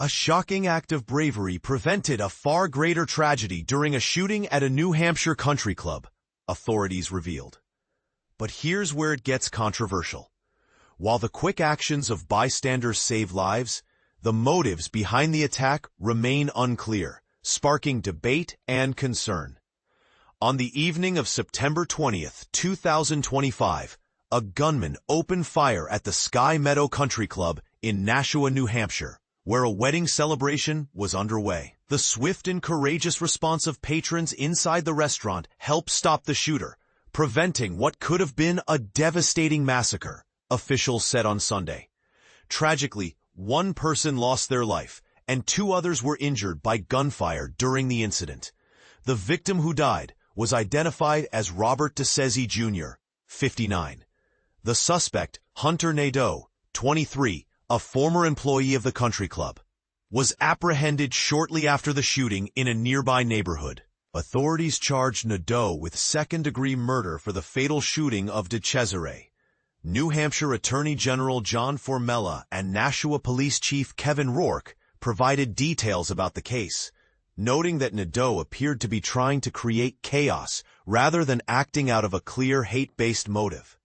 A shocking act of bravery prevented a far greater tragedy during a shooting at a New Hampshire country club, authorities revealed. But here's where it gets controversial. While the quick actions of bystanders save lives, the motives behind the attack remain unclear, sparking debate and concern. On the evening of September 20th, 2025, a gunman opened fire at the Sky Meadow Country Club in Nashua, New Hampshire, where a wedding celebration was underway. The swift and courageous response of patrons inside the restaurant helped stop the shooter, preventing what could have been a devastating massacre, officials said on Sunday. Tragically, one person lost their life, and 2 others were injured by gunfire during the incident. The victim who died was identified as Robert DeCesare Jr., 59. The suspect, Hunter Nadeau, 23, a former employee of the country club, was apprehended shortly after the shooting in a nearby neighborhood. Authorities charged Nadeau with second-degree murder for the fatal shooting of DeCesare. New Hampshire Attorney General John Formella and Nashua Police Chief Kevin Rourke provided details about the case, noting that Nadeau appeared to be trying to create chaos rather than acting out of a clear hate-based motive.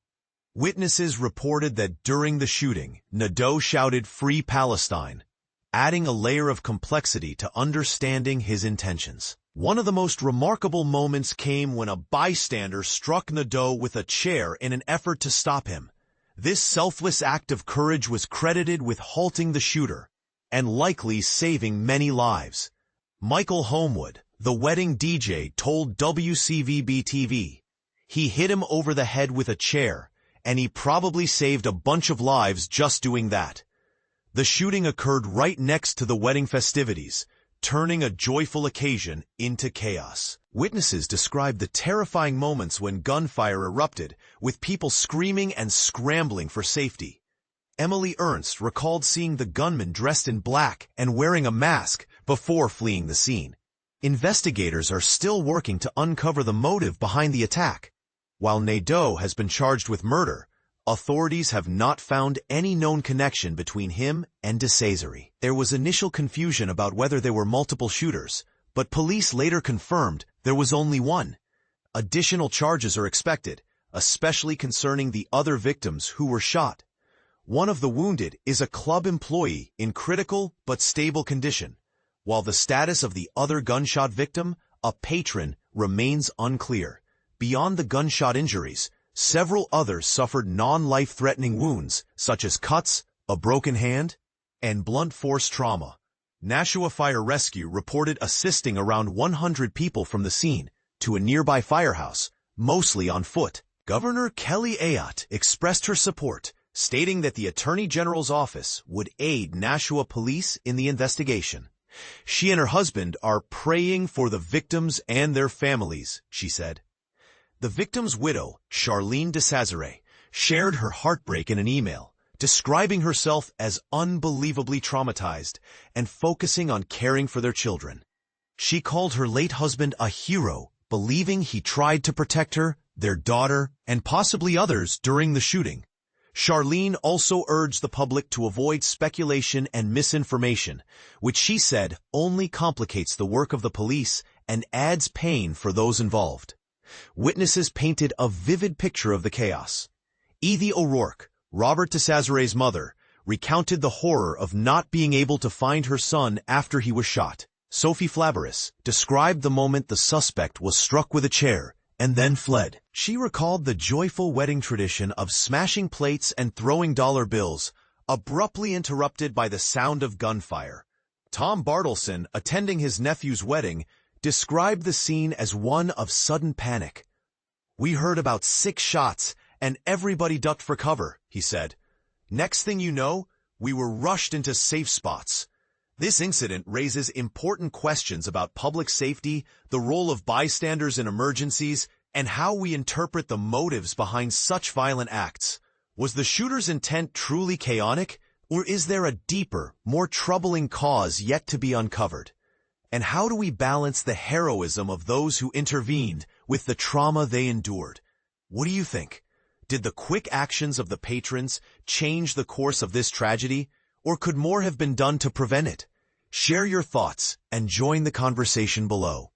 Witnesses reported that during the shooting, Nadeau shouted "Free Palestine," adding a layer of complexity to understanding his intentions. One of the most remarkable moments came when a bystander struck Nadeau with a chair in an effort to stop him. This selfless act of courage was credited with halting the shooter and likely saving many lives. Michael Homewood, the wedding DJ, told WCVB-TV, "He hit him over the head with a chair, and he probably saved a bunch of lives just doing that." The shooting occurred right next to the wedding festivities, turning a joyful occasion into chaos. Witnesses described the terrifying moments when gunfire erupted, with people screaming and scrambling for safety. Emily Ernst recalled seeing the gunman dressed in black and wearing a mask before fleeing the scene. Investigators are still working to uncover the motive behind the attack. While Nadeau has been charged with murder, authorities have not found any known connection between him and DeCesare. There was initial confusion about whether there were multiple shooters, but police later confirmed there was only one. Additional charges are expected, especially concerning the other victims who were shot. One of the wounded is a club employee in critical but stable condition, while the status of the other gunshot victim, a patron, remains unclear. Beyond the gunshot injuries, several others suffered non-life-threatening wounds, such as cuts, a broken hand, and blunt force trauma. Nashua Fire Rescue reported assisting around 100 people from the scene to a nearby firehouse, mostly on foot. Governor Kelly Ayotte expressed her support, stating that the Attorney General's office would aid Nashua police in the investigation. She and her husband are praying for the victims and their families, she said. The victim's widow, Charlene DeCesare, shared her heartbreak in an email, describing herself as unbelievably traumatized and focusing on caring for their children. She called her late husband a hero, believing he tried to protect her, their daughter, and possibly others during the shooting. Charlene also urged the public to avoid speculation and misinformation, which she said only complicates the work of the police and adds pain for those involved. Witnesses painted a vivid picture of the chaos. Evie O'Rourke, Robert DeCesare's mother, recounted the horror of not being able to find her son after he was shot. Sophie Flaberis described the moment the suspect was struck with a chair and then fled. She recalled the joyful wedding tradition of smashing plates and throwing dollar bills, abruptly interrupted by the sound of gunfire. Tom Bartleson, attending his nephew's wedding, described the scene as one of sudden panic. "We heard about 6 shots, and everybody ducked for cover," he said. "Next thing you know, we were rushed into safe spots." This incident raises important questions about public safety, the role of bystanders in emergencies, and how we interpret the motives behind such violent acts. Was the shooter's intent truly chaotic, or is there a deeper, more troubling cause yet to be uncovered? And how do we balance the heroism of those who intervened with the trauma they endured? What do you think? Did the quick actions of the patrons change the course of this tragedy, or could more have been done to prevent it? Share your thoughts and join the conversation below.